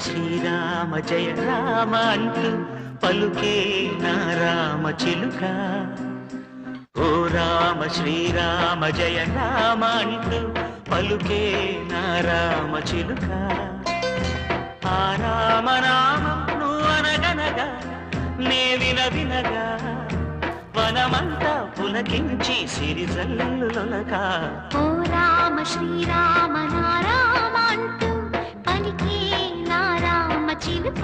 శ్రీరామ జయ రామ అంటూ పలుకే నా రామ చిలుక. ఓ రామ శ్రీరామ జయ రామ అంటూ పలుకే నా రామ చిలుక. ఆ రామ నామం నువ్వు అనగనగా నే వినగా వనమంతా పులకించి సిరిజల్లులొలగా. ఓ రామ శ్రీరామ నా రామ అంటూ పలికే నా రామ చిలుక.